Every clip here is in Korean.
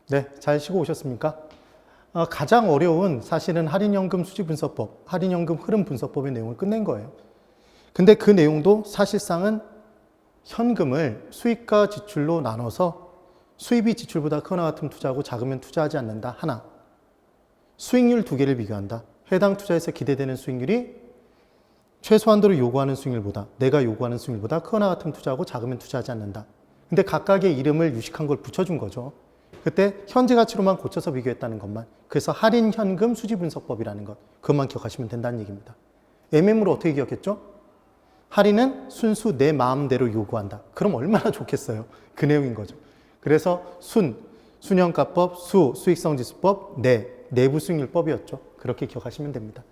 네, 잘 쉬고 오셨습니까? 가장 어려운 사실은 할인연금 수지분석법, 할인연금 흐름분석법의 내용을 끝낸 거예요. 근데 그 내용도 사실상은 현금을 수입과 지출로 나눠서 수입이 지출보다 크거나 같으면 투자하고 작으면 투자하지 않는다. 하나. 수익률 두 개를 비교한다. 해당 투자에서 기대되는 수익률이 최소한도로 요구하는 수익률보다, 내가 요구하는 수익률보다 크거나 같으면 투자하고 작으면 투자하지 않는다. 근데 각각의 이름을 유식한 걸 붙여준 거죠. 그때 현재 가치로만 고쳐서 비교했다는 것만. 그래서 할인 현금 수지 분석법이라는 것. 그것만 기억하시면 된다는 얘기입니다. MM으로 어떻게 기억했죠? 할인은 순수 내 마음대로 요구한다. 그럼 얼마나 좋겠어요. 그 내용인 거죠. 그래서 순현가법, 수익성지수법, 내부 수익률법이었죠. 그렇게 기억하시면 됩니다.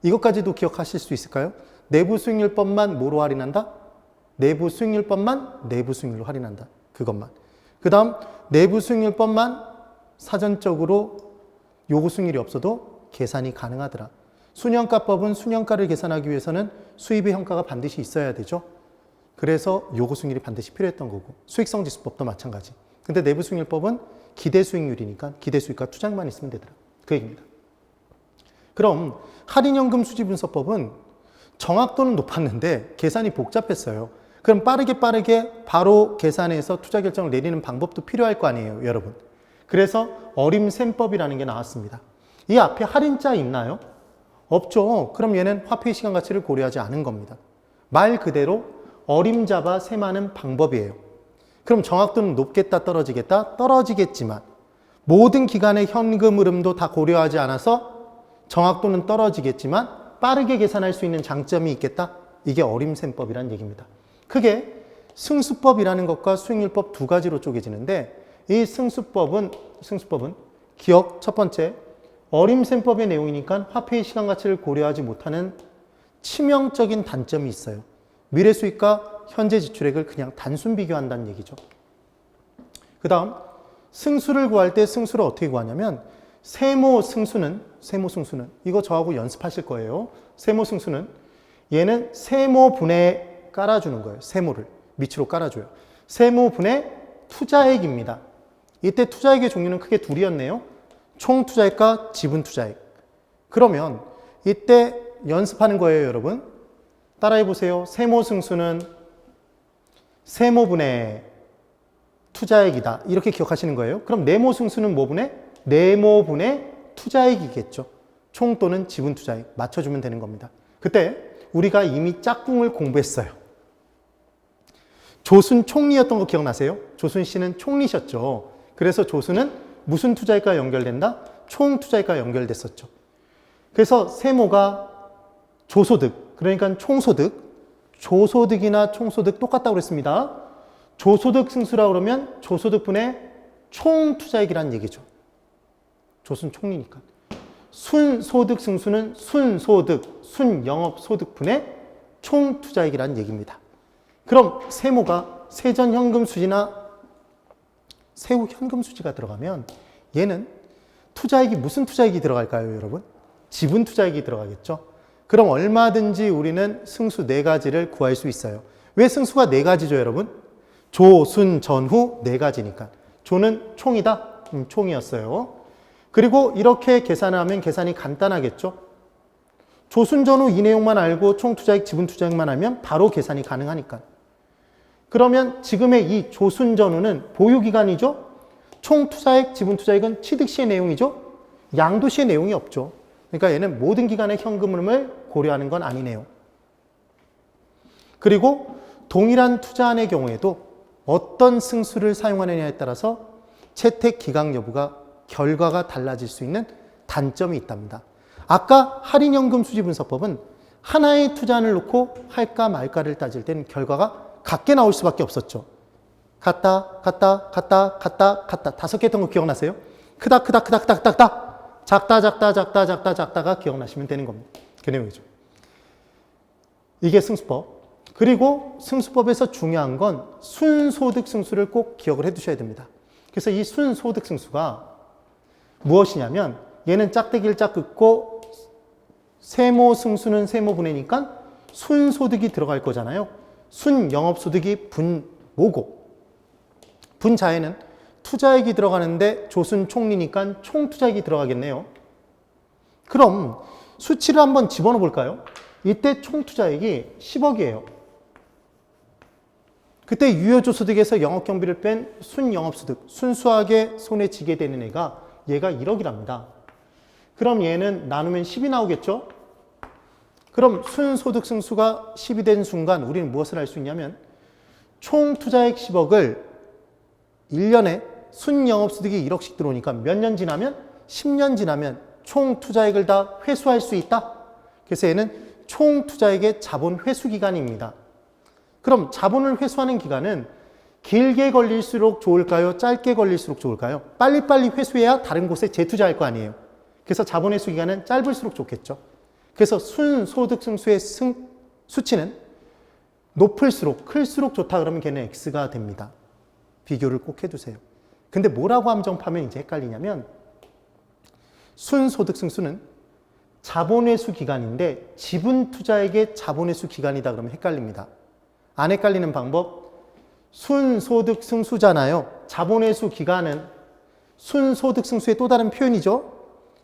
이것까지도 기억하실 수 있을까요? 내부 수익률법만 뭐로 할인한다? 내부 수익률법만 내부 수익률로 할인한다. 그것만. 그 다음 내부 수익률법만 사전적으로 요구 수익률이 없어도 계산이 가능하더라. 순현가법은 순현가를 계산하기 위해서는 수입의 현가가 반드시 있어야 되죠. 그래서 요구 수익률이 반드시 필요했던 거고, 수익성지수법도 마찬가지. 근데 내부 수익률법은 기대 수익률이니까 기대 수익과 투자액만 있으면 되더라. 그 얘기입니다. 그럼 할인연금 수지분석법은 정확도는 높았는데 계산이 복잡했어요. 그럼 빠르게 바로 계산해서 투자 결정을 내리는 방법도 필요할 거 아니에요, 여러분. 그래서 어림셈법이라는 게 나왔습니다. 이 앞에 할인자 있나요? 없죠. 그럼 얘는 화폐의 시간 가치를 고려하지 않은 겁니다. 말 그대로 어림잡아 셈하는 방법이에요. 그럼 정확도는 높겠다, 떨어지겠다? 떨어지겠지만 모든 기간의 현금 흐름도 다 고려하지 않아서 정확도는 떨어지겠지만 빠르게 계산할 수 있는 장점이 있겠다? 이게 어림셈법이라는 얘기입니다. 크게 승수법이라는 것과 수익률법 두 가지로 쪼개지는데, 이 승수법은 기억 첫 번째, 어림셈법의 내용이니까 화폐의 시간 가치를 고려하지 못하는 치명적인 단점이 있어요. 미래 수익과 현재 지출액을 그냥 단순 비교한다는 얘기죠. 그 다음 승수를 구할 때 승수를 어떻게 구하냐면, 세모 승수는 이거 저하고 연습하실 거예요. 세모 승수는 얘는 세모분에 깔아주는 거예요. 세모를 밑으로 깔아줘요. 세모분의 투자액입니다. 이때 투자액의 종류는 크게 둘이었네요. 총 투자액과 지분 투자액. 그러면 이때 연습하는 거예요, 여러분. 따라해 보세요. 세모 승수는 세모분의 투자액이다. 이렇게 기억하시는 거예요. 그럼 네모 승수는 뭐분의? 네모분의 투자액이겠죠. 총 또는 지분 투자액 맞춰주면 되는 겁니다. 그때 우리가 이미 짝꿍을 공부했어요. 조순 총리였던 거 기억나세요? 조순 씨는 총리셨죠. 그래서 조순은 무슨 투자액과 연결된다? 총 투자액과 연결됐었죠. 그래서 세모가 조소득, 그러니까 총소득, 조소득이나 총소득 똑같다고 그랬습니다. 조소득 승수라고 그러면 조소득분의 총 투자액이라는 얘기죠. 조순 총리니까. 순소득 승수는 순소득, 순영업소득분의 총 투자액이라는 얘기입니다. 그럼 세모가 세전현금수지나 세후현금수지가 들어가면 얘는 투자액이 무슨 투자액이 들어갈까요, 여러분? 지분 투자액이 들어가겠죠. 그럼 얼마든지 우리는 승수 네 가지를 구할 수 있어요. 왜 승수가 네 가지죠, 여러분? 조, 순, 전, 후 네 가지니까. 조는 총이다? 총이었어요. 그리고 이렇게 계산하면 계산이 간단하겠죠. 조순, 전후 이 내용만 알고 총 투자액, 지분 투자액만 알면 바로 계산이 가능하니까. 그러면 지금의 이 조순, 전후는 보유기간이죠. 총 투자액, 지분 투자액은 취득 시의 내용이죠. 양도 시의 내용이 없죠. 그러니까 얘는 모든 기간의 현금 흐름을 고려하는 건 아니네요. 그리고 동일한 투자안의 경우에도 어떤 승수를 사용하느냐에 따라서 채택 기각 여부가 결과가 달라질 수 있는 단점이 있답니다. 아까 할인연금 수지분석법은 하나의 투자안을 놓고 할까 말까를 따질 때는 결과가 같게 나올 수밖에 없었죠. 같다 다섯 개 했던 거 기억나세요? 크다 작다가 기억나시면 되는 겁니다. 그 내용이죠. 이게 승수법. 그리고 승수법에서 중요한 건 순소득 승수를 꼭 기억을 해 두셔야 됩니다. 그래서 이 순소득 승수가 무엇이냐면, 얘는 짝대기를 짝 긋고 세모 승수는 세모분해니까 순소득이 들어갈 거잖아요. 순영업소득이 분모고, 분자에는 투자액이 들어가는데 조순 총리니까 총 투자액이 들어가겠네요. 그럼 수치를 한번 집어넣어 볼까요? 이때 총 투자액이 10억이에요. 그때 유효조소득에서 영업경비를 뺀 순영업소득, 순수하게 손에 쥐게 되는 애가 얘가 1억이랍니다. 그럼 얘는 나누면 10이 나오겠죠? 그럼 순소득 승수가 10이 된 순간 우리는 무엇을 할 수 있냐면 총 투자액 10억을 1년에 순영업소득이 1억씩 들어오니까 몇 년 지나면? 10년 지나면 총 투자액을 다 회수할 수 있다. 그래서 얘는 총 투자액의 자본 회수 기간입니다. 그럼 자본을 회수하는 기간은 길게 걸릴수록 좋을까요? 짧게 걸릴수록 좋을까요? 빨리빨리 회수해야 다른 곳에 재투자할 거 아니에요. 그래서 자본 회수 기간은 짧을수록 좋겠죠. 그래서 순소득 승수의 수치는 높을수록 클수록 좋다 그러면 걔는 X가 됩니다. 비교를 꼭 해두세요. 근데 뭐라고 함정파면 이제 헷갈리냐면 순소득 승수는 자본회수 기간인데 지분 투자액의 자본회수 기간이다 그러면 헷갈립니다. 안 헷갈리는 방법, 순소득 승수잖아요. 자본회수 기간은 순소득 승수의 또 다른 표현이죠.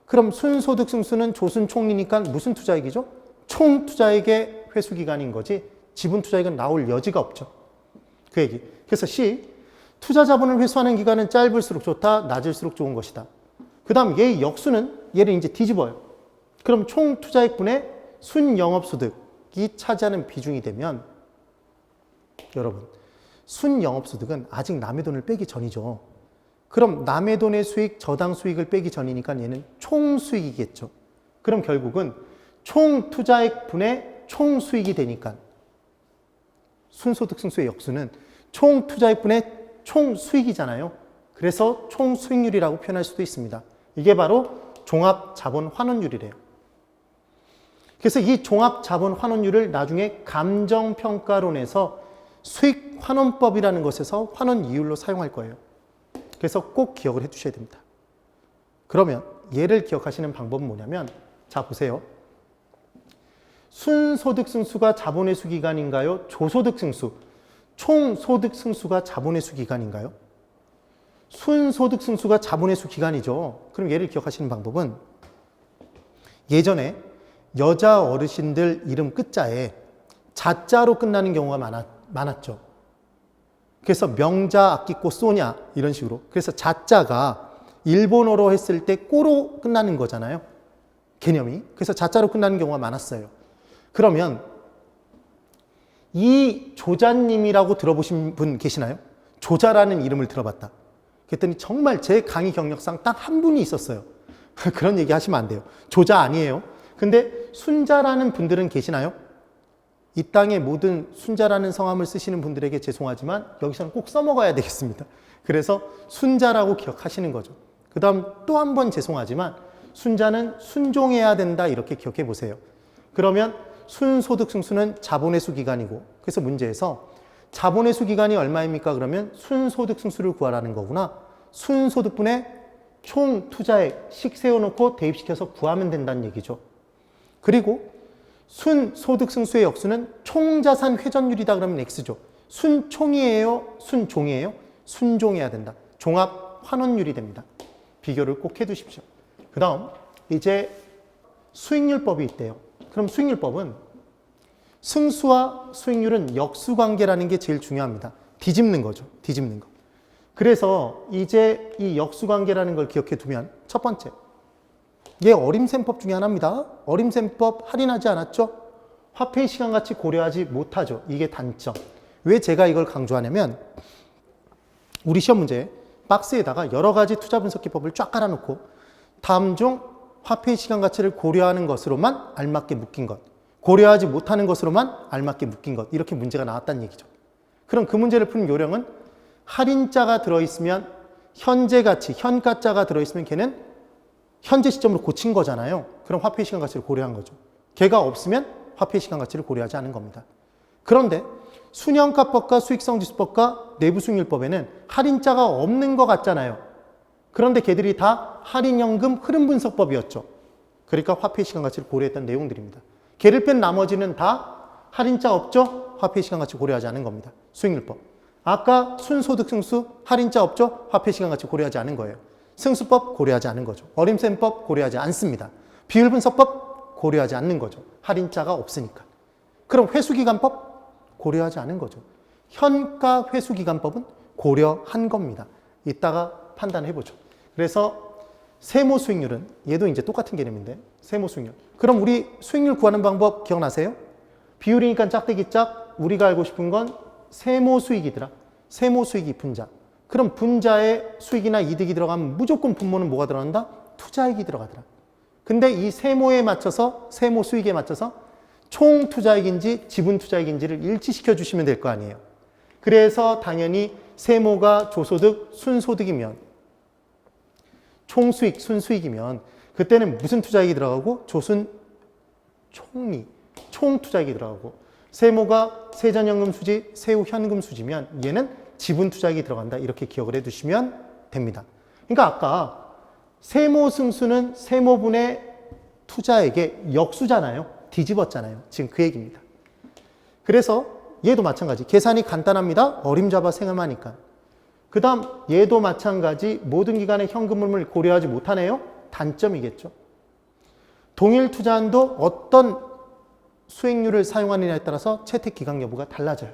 그럼 순소득 승수는 조순 총리니까 무슨 투자액이죠? 총 투자액의 회수 기간인 거지 지분 투자액은 나올 여지가 없죠. 그 얘기. 그래서 C, 투자 자본을 회수하는 기간은 짧을수록 좋다, 낮을수록 좋은 것이다. 그 다음 얘의 역수는 얘를 이제 뒤집어요. 그럼 총 투자액분의 순영업소득이 차지하는 비중이 되면 여러분, 순영업소득은 아직 남의 돈을 빼기 전이죠. 그럼 남의 돈의 수익, 저당 수익을 빼기 전이니까 얘는 총수익이겠죠. 그럼 결국은 총 투자액분의 총수익이 되니까 순소득 승수의 역수는 총 투자액분의 총수익이잖아요. 그래서 총수익률이라고 표현할 수도 있습니다. 이게 바로 종합자본환원율이래요. 그래서 이 종합자본환원율을 나중에 감정평가론에서 수익환원법이라는 것에서 환원 이율로 사용할 거예요. 그래서 꼭 기억을 해두셔야 됩니다. 그러면 얘를 기억하시는 방법은 뭐냐면 자 보세요. 순소득 승수가 자본회수 기간인가요? 조소득 승수, 총소득 승수가 자본회수 기간인가요? 순소득 승수가 자본회수 기간이죠. 그럼 얘를 기억하시는 방법은 예전에 여자 어르신들 이름 끝자에 자자로 끝나는 경우가 많았죠. 그래서 명자, 아끼꼬, 쏘냐 이런 식으로. 그래서 자자가 일본어로 했을 때 꼬로 끝나는 거잖아요. 개념이. 그래서 자자로 끝나는 경우가 많았어요. 그러면 이 조자님이라고 들어보신 분 계시나요? 조자라는 이름을 들어봤다. 그랬더니 정말 제 강의 경력상 딱 한 분이 있었어요. 그런 얘기 하시면 안 돼요. 조자 아니에요. 근데 순자라는 분들은 계시나요? 이 땅의 모든 순자라는 성함을 쓰시는 분들에게 죄송하지만 여기서는 꼭 써먹어야 되겠습니다. 그래서 순자라고 기억하시는 거죠. 그 다음 또 한 번 죄송하지만 순자는 순종해야 된다 이렇게 기억해 보세요. 그러면 순소득 승수는 자본회수 기간이고 그래서 문제에서 자본회수 기간이 얼마입니까? 그러면 순소득 승수를 구하라는 거구나. 순소득분의 총 투자액 세워놓고 대입시켜서 구하면 된다는 얘기죠. 그리고 순소득 승수의 역수는 총자산 회전율이다 그러면 X죠. 순총이에요? 순종이에요? 순종해야 된다. 종합 환원율이 됩니다. 비교를 꼭 해두십시오. 그 다음 이제 수익률법이 있대요. 그럼 수익률법은 승수와 수익률은 역수관계라는 게 제일 중요합니다. 뒤집는 거죠. 뒤집는 거. 그래서 이제 이 역수관계라는 걸 기억해 두면 첫 번째, 얘 어림셈법 중에 하나입니다. 어림셈법 할인하지 않았죠? 화폐의 시간가치 고려하지 못하죠. 이게 단점. 왜 제가 이걸 강조하냐면 우리 시험 문제 박스에다가 여러 가지 투자 분석 기법을 쫙 깔아놓고 다음 중 화폐의 시간가치를 고려하는 것으로만 알맞게 묶인 것, 고려하지 못하는 것으로만 알맞게 묶인 것 이렇게 문제가 나왔다는 얘기죠. 그럼 그 문제를 푸는 요령은 할인자가 들어있으면 현재 가치, 현가자가 들어있으면 걔는 현재 시점으로 고친 거잖아요. 그럼 화폐의 시간 가치를 고려한 거죠. 걔가 없으면 화폐의 시간 가치를 고려하지 않은 겁니다. 그런데 순영가법과 수익성지수법과 내부수익률법에는 할인자가 없는 것 같잖아요. 그런데 걔들이 다 할인연금 흐름분석법이었죠. 그러니까 화폐의 시간 가치를 고려했던 내용들입니다. 걔를 뺀 나머지는 다 할인자 없죠? 화폐의 시간 가치 고려하지 않은 겁니다. 수익률법. 아까 순소득 승수 할인자 없죠? 화폐시간 가치 고려하지 않은 거예요. 승수법 고려하지 않은 거죠. 어림셈법 고려하지 않습니다. 비율분석법 고려하지 않는 거죠. 할인자가 없으니까. 그럼 회수기간법 고려하지 않은 거죠. 현가 회수기간법은 고려한 겁니다. 이따가 판단해보죠. 그래서 세모 수익률은 얘도 이제 똑같은 개념인데 세모 수익률. 그럼 우리 수익률 구하는 방법 기억나세요? 비율이니까 짝대기 짝. 우리가 알고 싶은 건 세모 수익이더라. 세모 수익이 분자. 그럼 분자에 수익이나 이득이 들어가면 무조건 분모는 뭐가 들어간다? 투자액이 들어가더라. 근데 이 세모에 맞춰서 세모 수익에 맞춰서 총 투자액인지 지분 투자액인지를 일치시켜 주시면 될 거 아니에요. 그래서 당연히 세모가 조소득 순소득이면 총수익 순수익이면 그때는 무슨 투자액이 들어가고 조순 총리 총 투자액이 들어가고 세모가 세전연금 수지 세후 현금 수지면 얘는 지분 투자액이 들어간다. 이렇게 기억을 해 두시면 됩니다. 그러니까 아까 세모 승수는 세모분의 투자액의 역수잖아요. 뒤집었잖아요. 지금 그 얘기입니다. 그래서 얘도 마찬가지. 계산이 간단합니다. 어림잡아 생각하니까. 그 다음 얘도 마찬가지. 모든 기간에 현금흐름을 고려하지 못하네요. 단점이겠죠. 동일 투자한도 어떤 수익률을 사용하느냐에 따라서 채택 기간 여부가 달라져요.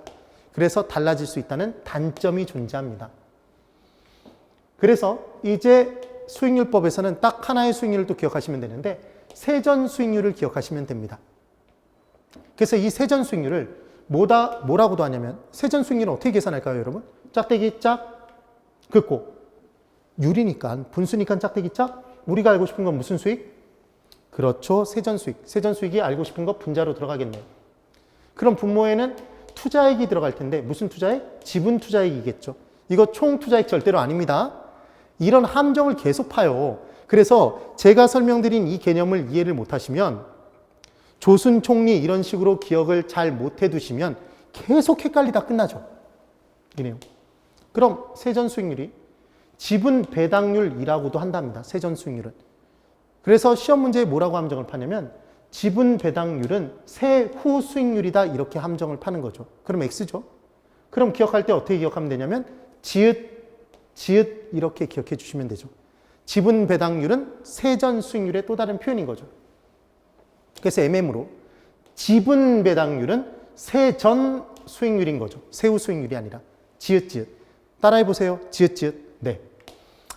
그래서 달라질 수 있다는 단점이 존재합니다. 그래서 이제 수익률법에서는 딱 하나의 수익률을 또 기억하시면 되는데 세전 수익률을 기억하시면 됩니다. 그래서 이 세전 수익률을 뭐라고도 하냐면 세전 수익률은 어떻게 계산할까요, 여러분? 짝대기 짝 긋고 유리니까 분수니까 짝대기 짝. 우리가 알고 싶은 건 무슨 수익? 그렇죠. 세전 수익. 세전 수익이 알고 싶은 거 분자로 들어가겠네요. 그럼 분모에는 투자액이 들어갈 텐데 무슨 투자액? 지분 투자액이겠죠. 이거 총 투자액 절대로 아닙니다. 이런 함정을 계속 파요. 그래서 제가 설명드린 이 개념을 이해를 못하시면 조순 총리 이런 식으로 기억을 잘 못해 두시면 계속 헷갈리다 끝나죠. 이 내용. 그럼 세전 수익률이 지분 배당률이라고도 한답니다. 세전 수익률은. 그래서 시험 문제에 뭐라고 함정을 파냐면 지분 배당률은 세후 수익률이다 이렇게 함정을 파는 거죠. 그럼 X죠. 그럼 기억할 때 어떻게 기억하면 되냐면 지읒 이렇게 기억해 주시면 되죠. 지분 배당률은 세전 수익률의 또 다른 표현인 거죠. 그래서 MM으로 지분 배당률은 세전 수익률인 거죠. 세후 수익률이 아니라 지읒. 따라해 보세요. 지읒. 네.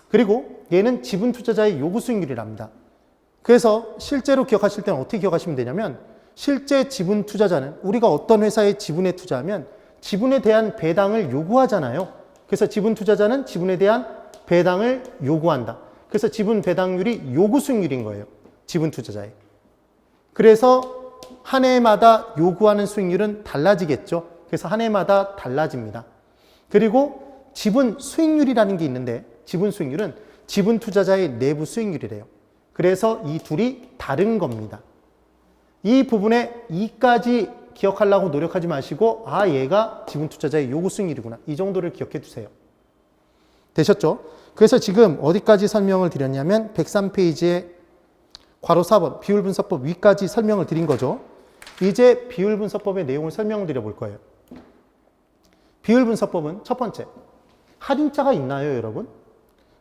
그리고 얘는 지분 투자자의 요구 수익률이랍니다. 그래서 실제로 기억하실 때는 어떻게 기억하시면 되냐면 실제 지분 투자자는 우리가 어떤 회사에 지분에 투자하면 지분에 대한 배당을 요구하잖아요. 그래서 지분 투자자는 지분에 대한 배당을 요구한다. 그래서 지분 배당률이 요구 수익률인 거예요. 지분 투자자의. 그래서 한 해마다 요구하는 수익률은 달라지겠죠. 그래서 한 해마다 달라집니다. 그리고 지분 수익률이라는 게 있는데 지분 수익률은 지분 투자자의 내부 수익률이래요. 그래서 이 둘이 다른 겁니다. 이 부분에 이까지 기억하려고 노력하지 마시고 얘가 지분 투자자의 요구 수익률이구나. 이 정도를 기억해 두세요. 되셨죠? 그래서 지금 어디까지 설명을 드렸냐면 103페이지에 괄호 4번 비율분석법 위까지 설명을 드린 거죠. 이제 비율분석법의 내용을 설명을 드려볼 거예요. 비율분석법은 첫 번째, 할인자가 있나요, 여러분?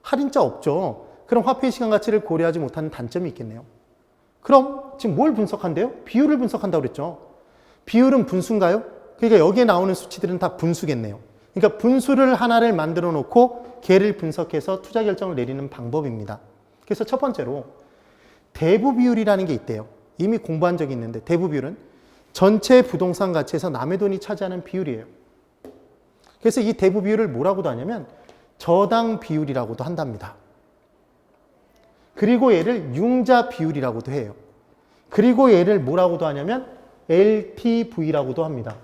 할인자 없죠. 그럼 화폐의 시간 가치를 고려하지 못하는 단점이 있겠네요. 그럼 지금 뭘 분석한대요? 비율을 분석한다고 그랬죠. 비율은 분수인가요? 그러니까 여기에 나오는 수치들은 다 분수겠네요. 그러니까 분수를 하나를 만들어 놓고 걔를 분석해서 투자 결정을 내리는 방법입니다. 그래서 첫 번째로 대부 비율이라는 게 있대요. 이미 공부한 적이 있는데 대부 비율은 전체 부동산 가치에서 남의 돈이 차지하는 비율이에요. 그래서 이 대부 비율을 뭐라고도 하냐면 저당 비율이라고도 한답니다. 그리고 얘를 융자 비율이라고도 해요. 그리고 얘를 뭐라고도 하냐면 LTV라고도 합니다.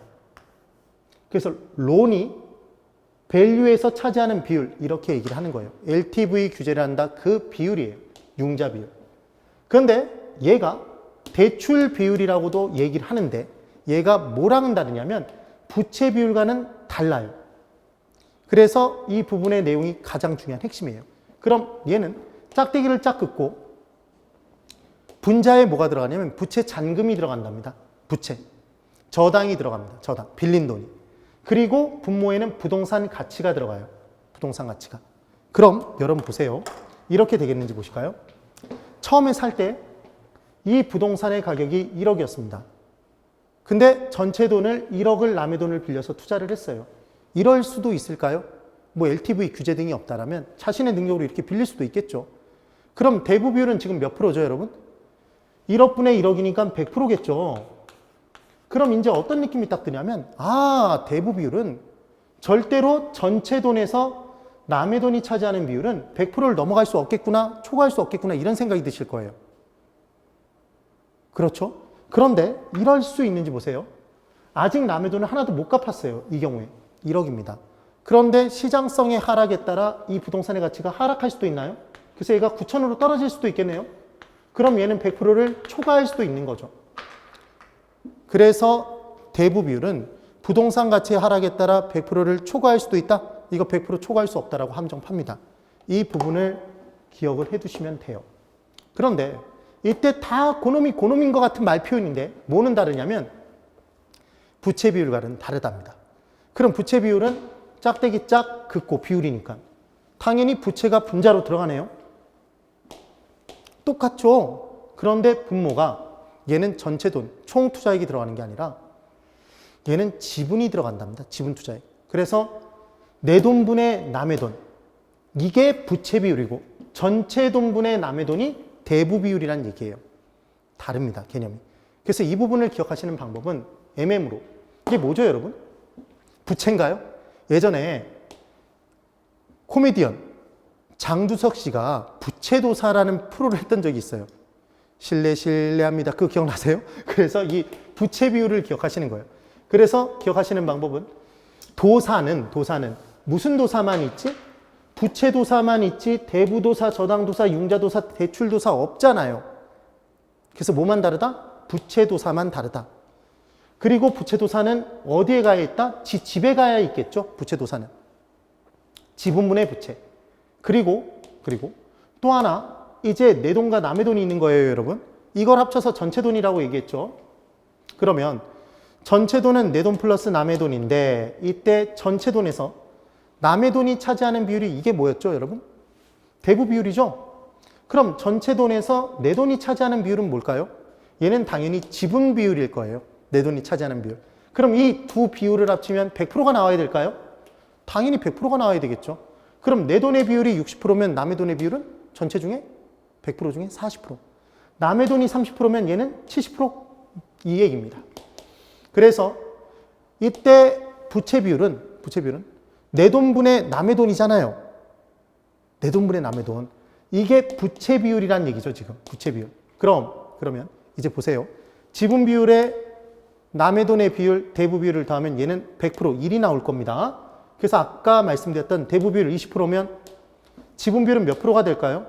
그래서 론이 밸류에서 차지하는 비율 이렇게 얘기를 하는 거예요. LTV 규제를 한다. 그 비율이에요. 융자 비율. 그런데 얘가 대출 비율이라고도 얘기를 하는데 얘가 뭐랑은 다르냐면 부채 비율과는 달라요. 그래서 이 부분의 내용이 가장 중요한 핵심이에요. 그럼 얘는 짝대기를 짝 긋고 분자에 뭐가 들어가냐면 부채 잔금이 들어간답니다. 부채. 저당이 들어갑니다. 저당. 빌린 돈이. 그리고 분모에는 부동산 가치가 들어가요. 부동산 가치가. 그럼 여러분 보세요. 이렇게 되겠는지 보실까요? 처음에 살 때 이 부동산의 가격이 1억이었습니다. 근데 전체 돈을 1억을 남의 돈을 빌려서 투자를 했어요. 이럴 수도 있을까요? 뭐 LTV 규제 등이 없다라면 자신의 능력으로 이렇게 빌릴 수도 있겠죠. 그럼 대부 비율은 지금 몇 프로죠, 여러분? 1억분의 1억이니까 100%겠죠. 그럼 이제 어떤 느낌이 딱 드냐면, 대부 비율은 절대로 전체 돈에서 남의 돈이 차지하는 비율은 100%를 넘어갈 수 없겠구나, 초과할 수 없겠구나, 이런 생각이 드실 거예요. 그렇죠? 그런데 이럴 수 있는지 보세요. 아직 남의 돈을 하나도 못 갚았어요. 이 경우에 1억입니다. 그런데 시장성의 하락에 따라 이 부동산의 가치가 하락할 수도 있나요? 그래서 얘가 9천으로 떨어질 수도 있겠네요. 그럼 얘는 100%를 초과할 수도 있는 거죠. 그래서 대부 비율은 부동산 가치의 하락에 따라 100%를 초과할 수도 있다. 이거 100% 초과할 수 없다라고 함정팝니다. 이 부분을 기억을 해두시면 돼요. 그런데 이때 다 고놈인 것 같은 말 표현인데 뭐는 다르냐면 부채 비율과는 다르답니다. 그럼 부채 비율은 짝대기 짝 긋고 비율이니까 당연히 부채가 분자로 들어가네요. 똑같죠? 그런데 분모가 얘는 전체 돈, 총 투자액이 들어가는 게 아니라 얘는 지분이 들어간답니다. 지분 투자액. 그래서 내 돈분의 남의 돈, 이게 부채 비율이고 전체 돈분의 남의 돈이 대부 비율이란 얘기예요. 다릅니다, 개념이. 그래서 이 부분을 기억하시는 방법은 MM으로. 이게 뭐죠, 여러분? 부채인가요? 예전에 코미디언 장두석 씨가 부채도사라는 프로를 했던 적이 있어요. 실례합니다. 그거 기억나세요? 그래서 이 부채 비율을 기억하시는 거예요. 그래서 기억하시는 방법은 도사는 무슨 도사만 있지? 부채도사만 있지 대부도사, 저당도사, 융자도사, 대출도사 없잖아요. 그래서 뭐만 다르다? 부채도사만 다르다. 그리고 부채도사는 어디에 가야 있다? 집에 가야 있겠죠. 부채도사는. 지분분의 부채. 그리고 또 하나 이제 내 돈과 남의 돈이 있는 거예요, 여러분. 이걸 합쳐서 전체 돈이라고 얘기했죠. 그러면 전체 돈은 내 돈 플러스 남의 돈인데 이때 전체 돈에서 남의 돈이 차지하는 비율이 이게 뭐였죠, 여러분? 대부 비율이죠? 그럼 전체 돈에서 내 돈이 차지하는 비율은 뭘까요? 얘는 당연히 지분 비율일 거예요. 내 돈이 차지하는 비율. 그럼 이 두 비율을 합치면 100%가 나와야 될까요? 당연히 100%가 나와야 되겠죠. 그럼 내 돈의 비율이 60%면 남의 돈의 비율은 전체 중에 100% 중에 40%. 남의 돈이 30%면 얘는 70%? 이 얘기입니다. 그래서 이때 부채 비율은 내 돈분의 남의 돈이잖아요. 내 돈분의 남의 돈. 이게 부채 비율이란 얘기죠, 지금. 부채 비율. 그러면 이제 보세요. 지분 비율에 남의 돈의 비율, 대부 비율을 더하면 얘는 100% 1이 나올 겁니다. 그래서 아까 말씀드렸던 대부 비율 20%면 지분 비율은 몇 프로가 될까요?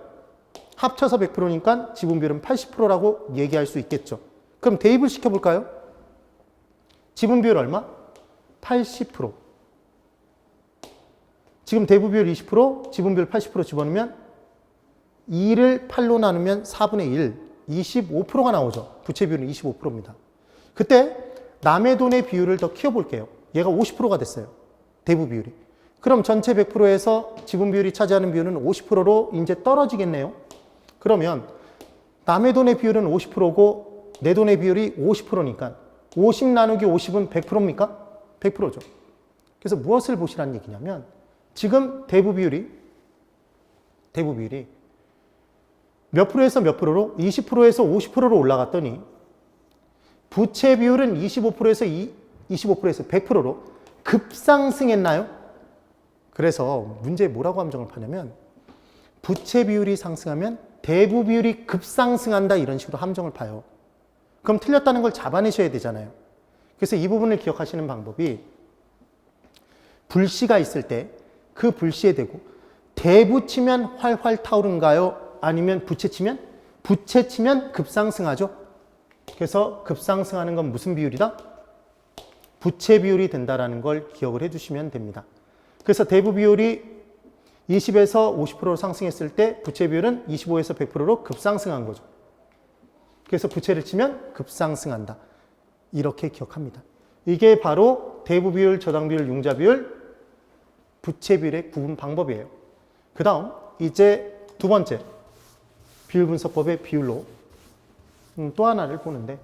합쳐서 100%니까 지분 비율은 80%라고 얘기할 수 있겠죠. 그럼 대입을 시켜볼까요? 지분 비율 얼마? 80%. 지금 대부 비율 20%, 지분 비율 80% 집어넣으면 2를 8로 나누면 4분의 1, 25%가 나오죠. 부채 비율은 25%입니다. 그때 남의 돈의 비율을 더 키워볼게요. 얘가 50%가 됐어요. 대부 비율이. 그럼 전체 100%에서 지분 비율이 차지하는 비율은 50%로 이제 떨어지겠네요. 그러면 남의 돈의 비율은 50%고 내 돈의 비율이 50%니까 50 나누기 50은 100%입니까? 100%죠. 그래서 무엇을 보시라는 얘기냐면 지금 대부 비율이 몇 프로에서 몇 프로로? 20%에서 50%로 올라갔더니 부채 비율은 25%에서 100%로 급상승했나요? 그래서 문제에 뭐라고 함정을 파냐면 부채 비율이 상승하면 대부 비율이 급상승한다 이런 식으로 함정을 파요. 그럼 틀렸다는 걸 잡아내셔야 되잖아요. 그래서 이 부분을 기억하시는 방법이 불씨가 있을 때 그 불씨에 대고 대부 치면 활활 타오른가요? 아니면 부채 치면? 부채 치면 급상승하죠. 그래서 급상승하는 건 무슨 비율이다? 부채 비율이 된다라는 걸 기억을 해주시면 됩니다. 그래서 대부 비율이 20에서 50%로 상승했을 때 부채 비율은 25에서 100%로 급상승한 거죠. 그래서 부채를 치면 급상승한다. 이렇게 기억합니다. 이게 바로 대부 비율, 저당 비율, 융자 비율, 부채 비율의 구분 방법이에요. 그 다음 이제 두 번째 비율 분석법의 비율로 또 하나를 보는데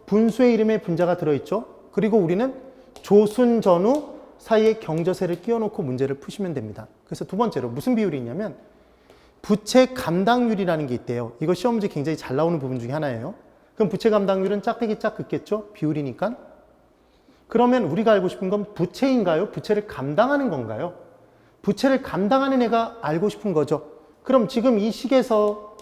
분수의 이름에 분자가 들어있죠. 그리고 우리는 조순, 전후 사이에 경저세를 끼워놓고 문제를 푸시면 됩니다. 그래서 두 번째로 무슨 비율이 있냐면 부채 감당률이라는 게 있대요. 이거 시험 문제 굉장히 잘 나오는 부분 중에 하나예요. 그럼 부채 감당률은 짝대기 짝 긋겠죠? 비율이니까. 그러면 우리가 알고 싶은 건 부채인가요? 부채를 감당하는 건가요? 부채를 감당하는 애가 알고 싶은 거죠. 그럼 지금 이 식에서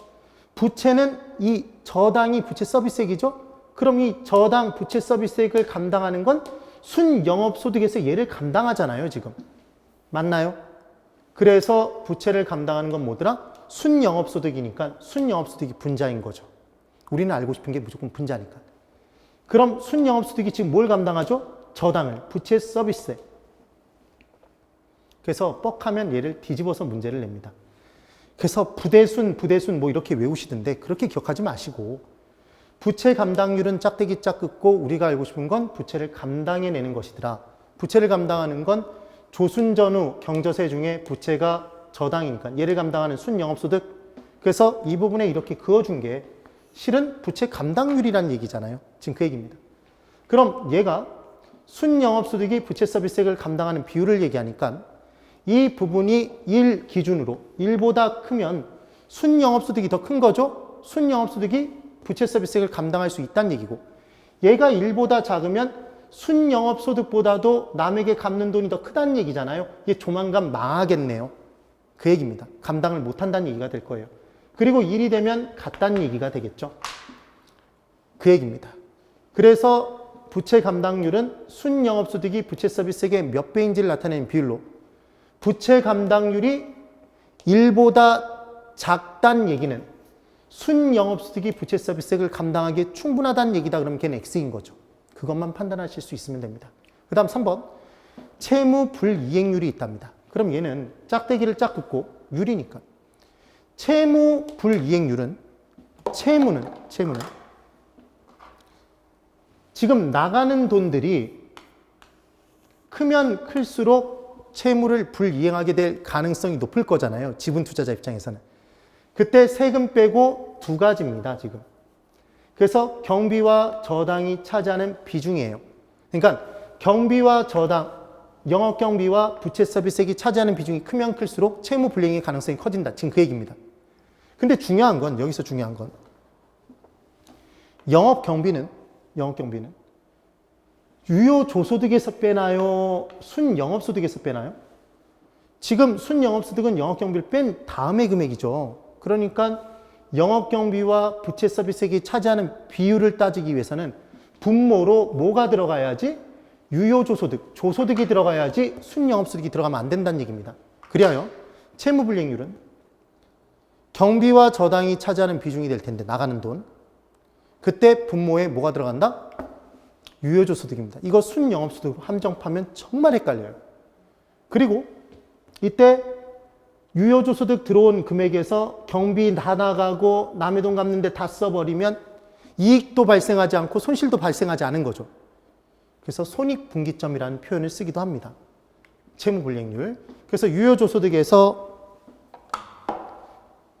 부채는 이 저당이 부채 서비스액이죠? 그럼 이 저당 부채 서비스액을 감당하는 건 순영업소득에서 얘를 감당하잖아요, 지금. 맞나요? 그래서 부채를 감당하는 건 뭐더라? 순영업소득이니까 순영업소득이 분자인 거죠. 우리는 알고 싶은 게 무조건 분자니까. 그럼 순영업소득이 지금 뭘 감당하죠? 저당을, 부채 서비스액. 그래서 뻑하면 얘를 뒤집어서 문제를 냅니다. 그래서 부대순 뭐 이렇게 외우시던데 그렇게 기억하지 마시고 부채 감당률은 짝대기 짝 긋고 우리가 알고 싶은 건 부채를 감당해내는 것이더라. 부채를 감당하는 건 조순전후 경저세 중에 부채가 저당이니까 얘를 감당하는 순영업소득. 그래서 이 부분에 이렇게 그어준 게 실은 부채 감당률이라는 얘기잖아요. 지금 그 얘기입니다. 그럼 얘가 순영업소득이 부채 서비스액을 감당하는 비율을 얘기하니까 이 부분이 1 기준으로 1보다 크면 순영업소득이 더 큰 거죠. 순영업소득이 부채 서비스액을 감당할 수 있다는 얘기고 얘가 1보다 작으면 순영업소득보다도 남에게 갚는 돈이 더 크다는 얘기잖아요. 얘 조만간 망하겠네요. 그 얘기입니다. 감당을 못한다는 얘기가 될 거예요. 그리고 1이 되면 같다는 얘기가 되겠죠. 그 얘기입니다. 그래서 부채 감당률은 순영업소득이 부채 서비스액의 몇 배인지를 나타내는 비율로 부채 감당률이 1보다 작다는 얘기는 순영업소득이 부채 서비스액을 감당하기에 충분하다는 얘기다. 그러면 걔는 X인 거죠. 그것만 판단하실 수 있으면 됩니다. 그 다음 3번 채무 불이행률이 있답니다. 그럼 얘는 짝대기를 짝 긋고 율이니까 채무 불이행률은 채무는 지금 나가는 돈들이 크면 클수록 채무를 불이행하게 될 가능성이 높을 거잖아요. 지분 투자자 입장에서는. 그때 세금 빼고 두 가지입니다. 지금. 그래서 경비와 저당이 차지하는 비중이에요. 그러니까 경비와 저당, 영업경비와 부채 서비스액이 차지하는 비중이 크면 클수록 채무 불이행의 가능성이 커진다. 지금 그 얘기입니다. 근데 중요한 건 여기서 중요한 건 영업경비는 유효조소득에서 빼나요? 순영업소득에서 빼나요? 지금 순영업소득은 영업경비를 뺀 다음의 금액이죠. 그러니까 영업경비와 부채 서비스액이 차지하는 비율을 따지기 위해서는 분모로 뭐가 들어가야지? 유효조소득, 조소득이 들어가야지 순영업소득이 들어가면 안 된다는 얘기입니다. 그리하여 채무불이행률은 경비와 저당이 차지하는 비중이 될 텐데 나가는 돈. 그때 분모에 뭐가 들어간다? 유효조소득입니다. 이거 순영업소득 함정파면 정말 헷갈려요. 그리고 이때 유효조소득 들어온 금액에서 경비 다 나가고 남의 돈 갚는데 다 써버리면 이익도 발생하지 않고 손실도 발생하지 않은 거죠. 그래서 손익분기점이라는 표현을 쓰기도 합니다. 채무불이행률. 그래서 유효조소득에서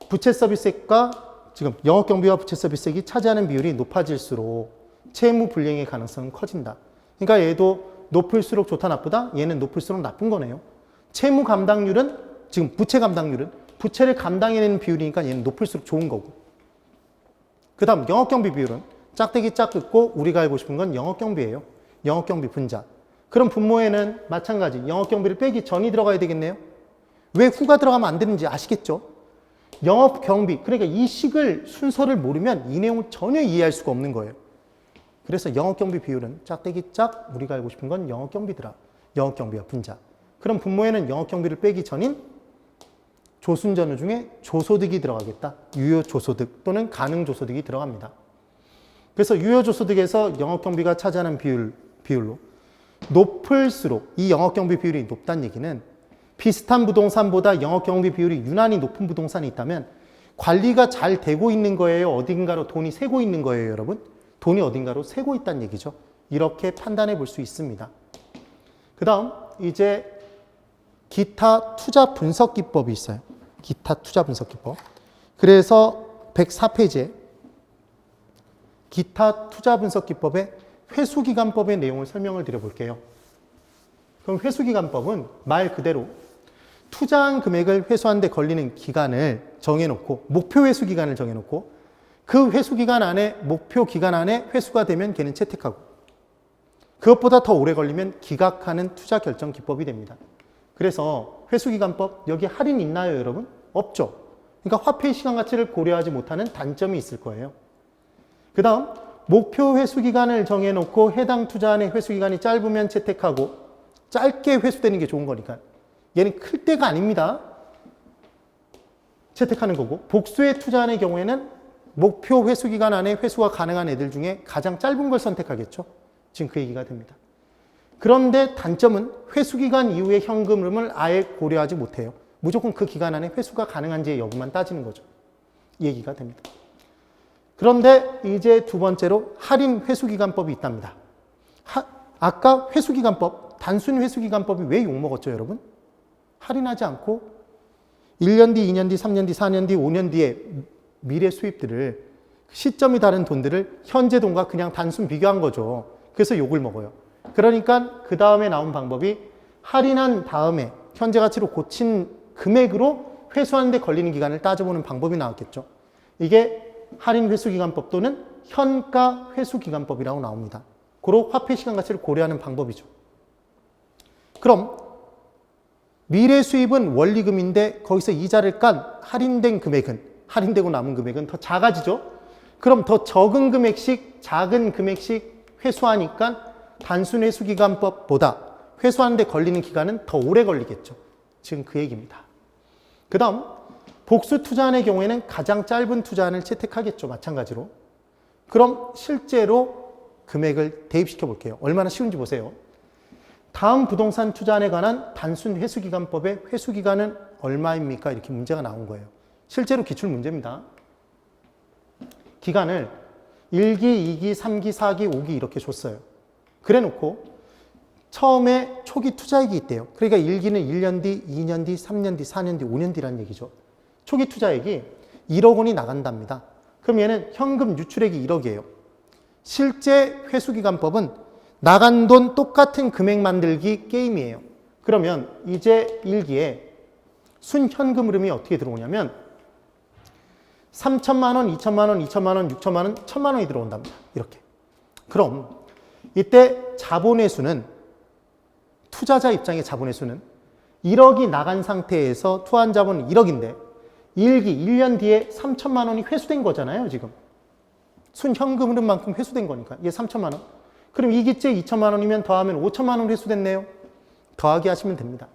부채 서비스액과 지금 영업경비와 부채 서비스액이 차지하는 비율이 높아질수록 채무불이행의 가능성은 커진다. 그러니까 얘도 높을수록 좋다 나쁘다? 얘는 높을수록 나쁜 거네요. 채무 감당률은 지금 부채 감당률은 부채를 감당해내는 비율이니까 얘는 높을수록 좋은 거고. 그 다음 영업경비 비율은 짝대기 짝 긋고 우리가 알고 싶은 건 영업경비예요. 영업경비 분자. 그럼 분모에는 마찬가지 영업경비를 빼기 전이 들어가야 되겠네요. 왜 후가 들어가면 안 되는지 아시겠죠? 영업경비, 그러니까 이 식을 순서를 모르면 이 내용을 전혀 이해할 수가 없는 거예요. 그래서 영업경비 비율은 짝대기 짝 우리가 알고 싶은 건 영업경비더라. 영업경비와 분자. 그럼 분모에는 영업경비를 빼기 전인 조순전후 중에 조소득이 들어가겠다. 유효조소득 또는 가능조소득이 들어갑니다. 그래서 유효조소득에서 영업경비가 차지하는 비율로 높을수록 이 영업경비 비율이 높다는 얘기는 비슷한 부동산보다 영업경비 비율이 유난히 높은 부동산이 있다면 관리가 잘 되고 있는 거예요? 어딘가로 돈이 새고 있는 거예요, 여러분? 돈이 어딘가로 새고 있다는 얘기죠. 이렇게 판단해 볼 수 있습니다. 그 다음 이제 기타 투자 분석 기법이 있어요. 기타 투자 분석 기법. 그래서 104페이지에 기타 투자 분석 기법의 회수기간법의 내용을 설명을 드려볼게요. 그럼 회수기간법은 말 그대로 투자한 금액을 회수하는 데 걸리는 기간을 정해놓고 목표 회수기간을 정해놓고 그 회수기간 안에 목표 기간 안에 회수가 되면 걔는 채택하고 그것보다 더 오래 걸리면 기각하는 투자 결정 기법이 됩니다. 그래서 회수기간법 여기 할인 있나요, 여러분? 없죠. 그러니까 화폐의 시간 가치를 고려하지 못하는 단점이 있을 거예요. 그 다음 목표 회수기간을 정해놓고 해당 투자안의 회수기간이 짧으면 채택하고 짧게 회수되는 게 좋은 거니까 얘는 클 때가 아닙니다. 채택하는 거고 복수의 투자안의 경우에는 목표 회수기간 안에 회수가 가능한 애들 중에 가장 짧은 걸 선택하겠죠. 지금 그 얘기가 됩니다. 그런데 단점은 회수기간 이후의 현금 흐름을 아예 고려하지 못해요. 무조건 그 기간 안에 회수가 가능한지의 여부만 따지는 거죠. 이 얘기가 됩니다. 그런데 이제 두 번째로 할인 회수기간법이 있답니다. 아까 회수기간법, 단순 회수기간법이 왜 욕먹었죠, 여러분? 할인하지 않고 1년 뒤, 2년 뒤, 3년 뒤, 4년 뒤, 5년 뒤에 미래 수입들을 시점이 다른 돈들을 현재 돈과 그냥 단순 비교한 거죠. 그래서 욕을 먹어요. 그러니까 그 다음에 나온 방법이 할인한 다음에 현재 가치로 고친 금액으로 회수하는 데 걸리는 기간을 따져보는 방법이 나왔겠죠. 이게 할인 회수기간법 또는 현가 회수기간법이라고 나옵니다. 고로 화폐 시간 가치를 고려하는 방법이죠. 그럼 미래 수입은 원리금인데 거기서 이자를 깐 할인된 금액은 할인되고 남은 금액은 더 작아지죠. 그럼 더 적은 금액씩 작은 금액씩 회수하니까 단순 회수기간법보다 회수하는 데 걸리는 기간은 더 오래 걸리겠죠. 지금 그 얘기입니다. 그 다음 복수 투자안의 경우에는 가장 짧은 투자안을 채택하겠죠. 마찬가지로. 그럼 실제로 금액을 대입시켜 볼게요. 얼마나 쉬운지 보세요. 다음 부동산 투자안에 관한 단순 회수기간법의 회수기간은 얼마입니까? 이렇게 문제가 나온 거예요. 실제로 기출 문제입니다. 기간을 1기, 2기, 3기, 4기, 5기 이렇게 줬어요. 그래 놓고 처음에 초기 투자액이 있대요. 그러니까 1기는 1년 뒤, 2년 뒤, 3년 뒤, 4년 뒤, 5년 뒤라는 얘기죠. 초기 투자액이 1억 원이 나간답니다. 그럼 얘는 현금 유출액이 1억이에요. 실제 회수기간법은 나간 돈 똑같은 금액 만들기 게임이에요. 그러면 이제 1기에 순현금 흐름이 어떻게 들어오냐면 3천만 원, 2천만 원, 2천만 원, 6천만 원, 1천만 원이 들어온답니다. 이렇게. 그럼 이때 자본의 수는 투자자 입장의 자본의 수는 1억이 나간 상태에서 투한 자본은 1억인데 1기, 1년 뒤에 3천만 원이 회수된 거잖아요, 지금. 순현금 흐름만큼 회수된 거니까. 이게 3천만 원. 그럼 2기째 2천만 원이면 더하면 5천만 원 회수됐네요. 더하기 하시면 됩니다.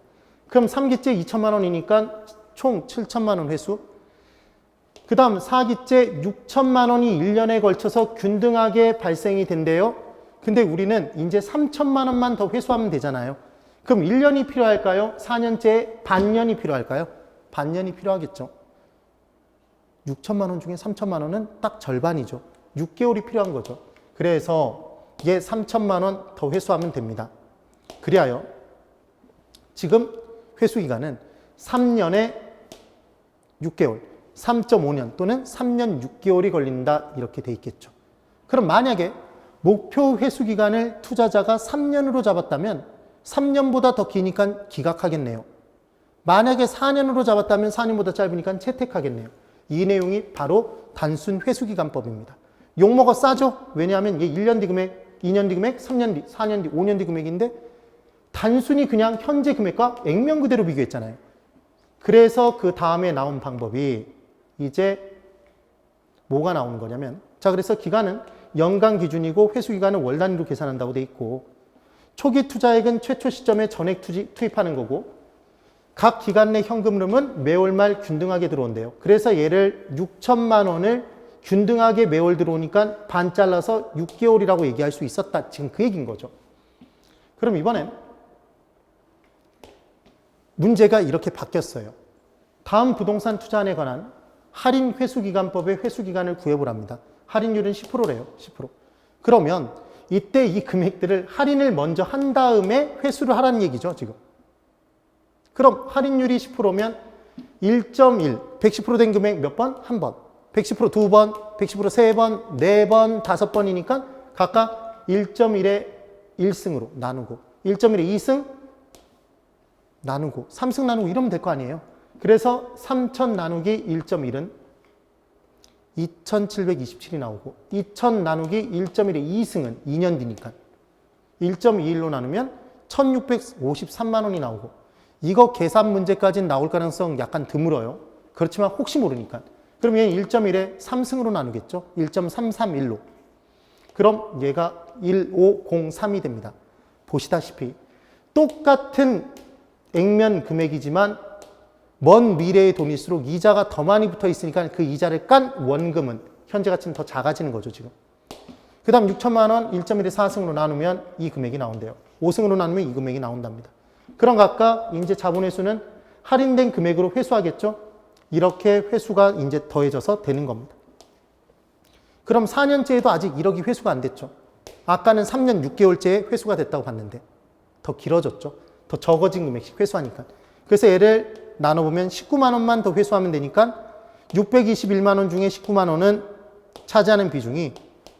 그럼 3기째 2천만 원이니까 총 7천만 원 회수. 그 다음 4기째 6천만 원이 1년에 걸쳐서 균등하게 발생이 된대요. 근데 우리는 이제 3천만 원만 더 회수하면 되잖아요. 그럼 1년이 필요할까요? 4년째 반년이 필요할까요? 반년이 필요하겠죠. 6천만 원 중에 3천만 원은 딱 절반이죠. 6개월이 필요한 거죠. 그래서 얘 3천만 원 더 회수하면 됩니다. 그리하여 지금 회수기간은 3년에 6개월, 3.5년 또는 3년 6개월이 걸린다 이렇게 돼 있겠죠. 그럼 만약에 목표 회수기간을 투자자가 3년으로 잡았다면 3년보다 더 기니까 기각하겠네요. 만약에 4년으로 잡았다면 4년보다 짧으니까 채택하겠네요. 이 내용이 바로 단순 회수기간법입니다. 욕먹어 싸죠? 왜냐하면 이게 1년 뒤 금액, 2년 뒤 금액, 3년 뒤, 4년 뒤, 5년 뒤 금액인데 단순히 그냥 현재 금액과 액면 그대로 비교했잖아요. 그래서 그 다음에 나온 방법이 이제 뭐가 나오는 거냐면 자 그래서 기간은 연간 기준이고 회수기간은 월 단위로 계산한다고 돼 있고 초기 투자액은 최초 시점에 전액 투입하는 거고 각 기간 내 현금 흐름은 매월 말 균등하게 들어온대요. 그래서 얘를 6천만 원을 균등하게 매월 들어오니까 반 잘라서 6개월이라고 얘기할 수 있었다. 지금 그 얘기인 거죠. 그럼 이번엔 문제가 이렇게 바뀌었어요. 다음 부동산 투자안에 관한 할인 회수기간법의 회수기간을 구해보랍니다. 할인율은 10%래요. 10%. 그러면 이때 이 금액들을 할인을 먼저 한 다음에 회수를 하라는 얘기죠, 지금. 그럼 할인율이 10%면 1.1, 110%된 금액 몇 번? 한 번. 110% 두 번, 110% 세 번, 네 번, 다섯 번이니까 각각 1.1에 1승으로 나누고 1.1에 2승 나누고 3승 나누고 이러면 될 거 아니에요. 그래서 3000 나누기 1.1은 2727이 나오고 2000 나누기 1.1의 2승은 2년 뒤니까 1.21로 나누면 1653만 원이 나오고 이거 계산 문제까지는 나올 가능성 약간 드물어요. 그렇지만 혹시 모르니까. 그럼 얘는 1.1에 3승으로 나누겠죠. 1.331로. 그럼 얘가 1503이 됩니다. 보시다시피 똑같은 액면 금액이지만 먼 미래의 돈일수록 이자가 더 많이 붙어 있으니까 그 이자를 깐 원금은 현재 가치는 더 작아지는 거죠, 지금. 그 다음 6천만 원 1.1에 4승으로 나누면 이 금액이 나온대요. 5승으로 나누면 이 금액이 나온답니다. 그럼 각각 이제 자본회수는 할인된 금액으로 회수하겠죠? 이렇게 회수가 이제 더해져서 되는 겁니다. 그럼 4년째에도 아직 1억이 회수가 안 됐죠. 아까는 3년 6개월째에 회수가 됐다고 봤는데 더 길어졌죠. 더 적어진 금액씩 회수하니까. 그래서 얘를 나눠보면 19만 원만 더 회수하면 되니까 621만 원 중에 19만 원은 차지하는 비중이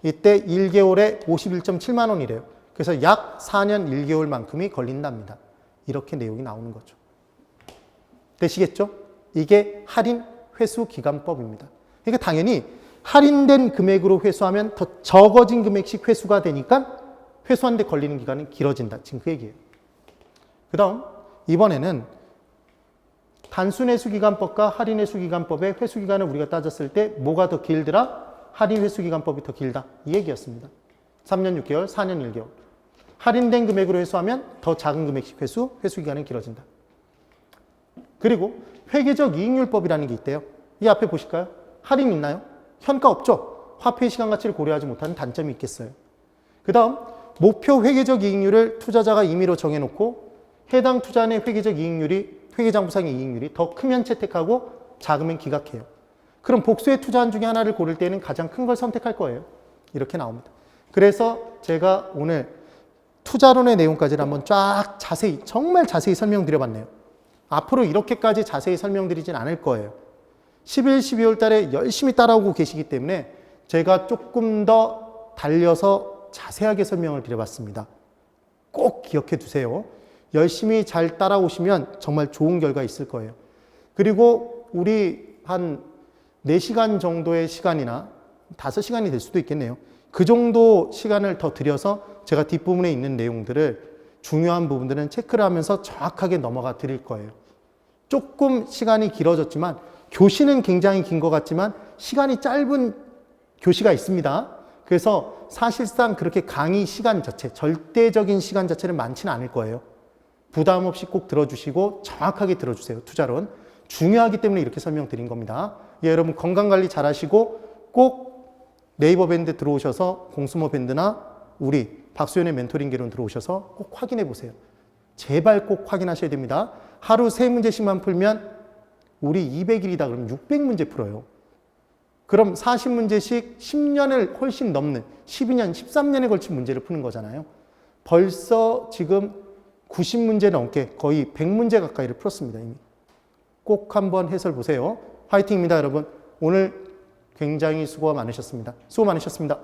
이때 1개월에 51.7만 원이래요. 그래서 약 4년 1개월만큼이 걸린답니다. 이렇게 내용이 나오는 거죠. 되시겠죠? 이게 할인 회수 기간법입니다. 그러니까 당연히 할인된 금액으로 회수하면 더 적어진 금액씩 회수가 되니까 회수하는데 걸리는 기간은 길어진다. 지금 그 얘기예요. 그 다음 이번에는 단순회수기간법과 할인회수기간법의 회수기간을 우리가 따졌을 때 뭐가 더 길더라? 할인회수기간법이 더 길다. 이 얘기였습니다. 3년 6개월, 4년 1개월. 할인된 금액으로 회수하면 더 작은 금액씩 회수기간이 길어진다. 그리고 회계적 이익률법이라는 게 있대요. 이 앞에 보실까요? 할인 있나요? 현가 없죠? 화폐의 시간 가치를 고려하지 못하는 단점이 있겠어요. 그 다음 목표 회계적 이익률을 투자자가 임의로 정해놓고 해당 투자의 회계적 이익률이 회계장부상의 이익률이 더 크면 채택하고 작으면 기각해요. 그럼 복수의 투자한 중에 하나를 고를 때는 가장 큰 걸 선택할 거예요. 이렇게 나옵니다. 그래서 제가 오늘 투자론의 내용까지를 한번 쫙 자세히, 정말 자세히 설명드려봤네요. 앞으로 이렇게까지 자세히 설명드리진 않을 거예요. 11, 12월 달에 열심히 따라오고 계시기 때문에 제가 조금 더 달려서 자세하게 설명을 드려봤습니다. 꼭 기억해 두세요. 열심히 잘 따라오시면 정말 좋은 결과 있을 거예요. 그리고 우리 한 4시간 정도의 시간이나 5시간이 될 수도 있겠네요. 그 정도 시간을 더 들여서 제가 뒷부분에 있는 내용들을 중요한 부분들은 체크를 하면서 정확하게 넘어가 드릴 거예요. 조금 시간이 길어졌지만 교시는 굉장히 긴 것 같지만 시간이 짧은 교시가 있습니다. 그래서 사실상 그렇게 강의 시간 자체, 절대적인 시간 자체는 많지는 않을 거예요. 부담 없이 꼭 들어주시고 정확하게 들어주세요. 투자론. 중요하기 때문에 이렇게 설명드린 겁니다. 예, 여러분 건강관리 잘 하시고 꼭 네이버 밴드 들어오셔서 공수모 밴드나 우리 박수연의 멘토링 개론 들어오셔서 꼭 확인해 보세요. 제발 꼭 확인하셔야 됩니다. 하루 3문제씩만 풀면 우리 200일이다 그러면 600문제 풀어요. 그럼 40문제씩 10년을 훨씬 넘는 12년, 13년에 걸친 문제를 푸는 거잖아요. 벌써 지금 90문제 넘게 거의 100문제 가까이를 풀었습니다. 이미. 꼭 한번 해설 보세요. 화이팅입니다, 여러분. 오늘 굉장히 수고 많으셨습니다. 수고 많으셨습니다.